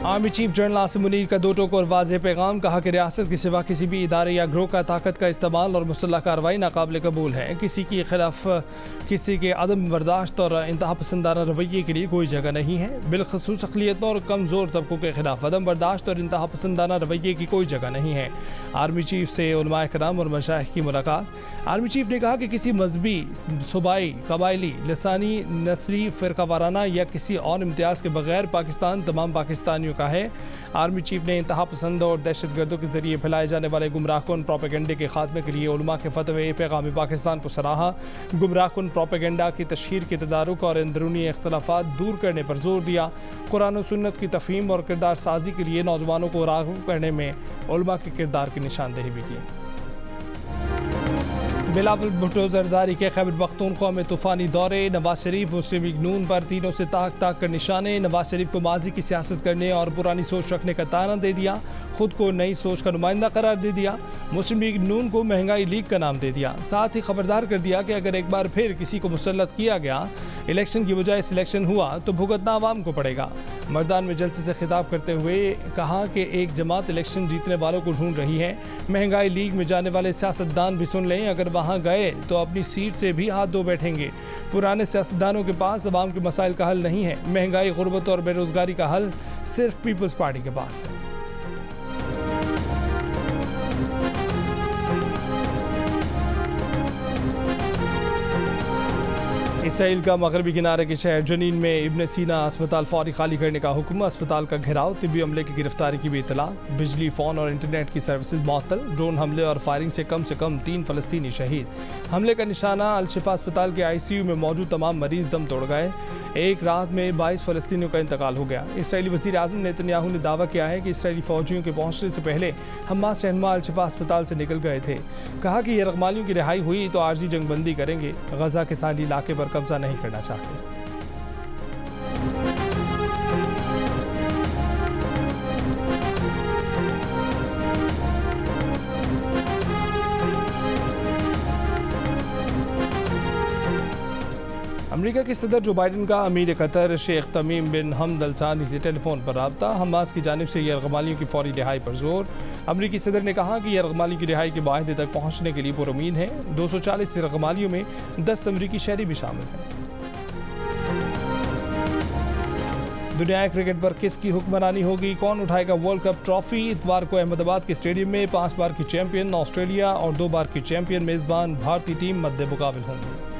Army chief general Asim Munir का दो टोक और वाज़ेह पैगाम। कहा कि रियासत के सिवा किसी भी इदारे या ग्रोह का ताकत का इस्तेमाल और मुसल्लह कार्रवाई नाकाबिल कबूल है। किसी के खिलाफ किसी के अदम बर्दाश्त और इंतहा पसंदाना रवैये के लिए कोई जगह नहीं है। बिलखसूस अक़लियतों और कमज़ोर तबकों के खिलाफ अदम बर्दाश्त और इंतहा पसंदाना रवैये की कोई जगह नहीं है। आर्मी चीफ से उलमा कराम और मशाइख की मुलाकात। आर्मी चीफ ने कहा कि किसी मजहबी, सूबाई, कबायली, लसानी, नस्ली, फ़िरका वाराना या किसी और इम्तियाज़ के बगैर पाकिस्तान तमाम पाकिस्तानियों का है। आर्मी चीफ ने इंतहा पसंद और दहशत गर्दों के जरिए फैलाए जाने वाले गुमराहकुन प्रोपेगेंडे के खात्मे के लिए उलमा के फतवे पैगाम पाकिस्तान को सराहा। गुमराहकुन प्रोपेगेंडा की तशहीर के तदारुक और अंदरूनी इख्तलाफात दूर करने पर जोर दिया। कुरान और सुन्नत की तफहीम और किरदार साजी के लिए नौजवानों को राग़िब करने में उलमा के किरदार की निशानदेही भी की। बिलावल भुट्टो जरदारी के खैबर पख्तूनख्वा में तूफ़ानी दौरे। नवाज शरीफ मुस्लिम लीग नून पर तीनों से ताक कर निशाने। नवाज शरीफ को माजी की सियासत करने और पुरानी सोच रखने का ताना दे दिया। खुद को नई सोच का नुमाइंदा करार दे दिया। मुस्लिम लीग नून को महंगाई लीग का नाम दे दिया। साथ ही खबरदार कर दिया कि अगर एक बार फिर किसी को मुसल्लत किया गया, इलेक्शन की बजाय सिलेक्शन हुआ तो भुगतना आवाम को पड़ेगा। मर्दान में जलसे से खिताब करते हुए कहा कि एक जमात इलेक्शन जीतने वालों को ढूंढ रही है। महंगाई लीग में जाने वाले सियासतदान भी सुन लें, अगर वहां गए तो अपनी सीट से भी हाथ धो बैठेंगे। पुराने सियासतदानों के पास अवाम के मसाइल का हल नहीं है। महंगाई, गुर्बत और बेरोजगारी का हल सिर्फ पीपल्स पार्टी के पास है। इसराइल का मगरबी किनारे के शहर जनीन में इब्न सीना अस्पताल फौरी खाली करने का हुक्म। अस्पताल का घेराव, तिब्बी अमले की गिरफ्तारी की भी इतला। बिजली, फ़ोन और इंटरनेट की सर्विसेज मअतल। ड्रोन हमले और फायरिंग से कम 3 फ़लस्तीनी शहीद। हमले का निशाना अल-शिफा अस्पताल के ICU में मौजूद तमाम मरीज दम तोड़ गए। एक रात में 22 फ़लस्तीनियों का इंतकाल हो गया। इसराइली वज़ीर आज़म नेतन्याहू ने दावा किया है कि इसराइली फ़ौजियों के पहुंचने से पहले हमास रहनुमा अल-शिफा अस्पताल से निकल गए थे। कहा कि यरग़मालियों की रिहाई हुई तो आर्जी जंगबंदी करेंगे। गजा के साहिली इलाके पर कब्जा नहीं करना चाहते। अमेरिका के सदर जो बाइडन का अमीर कतर शेख तमीम बिन हमद अल सानी से टेलीफोन पर राब्ता। हमास की जानिब से यरग़मालियों की फौरी रिहाई पर जोर। अमरीकी सदर ने कहा कि यरग़मालियों की रिहाई के माहिदे तक पहुँचने के लिए पुरुमीद है। 240 यरग़मालियों में 10 अमरीकी शहरी भी शामिल हैं। दुनियाई क्रिकेट पर किसकी हुक्मरानी होगी? कौन उठाएगा वर्ल्ड कप ट्रॉफी? इतवार को अहमदाबाद के स्टेडियम में 5 बार की चैंपियन ऑस्ट्रेलिया और 2 बार की चैंपियन मेज़बान भारतीय टीम मद्दे मुकाबिल होंगी।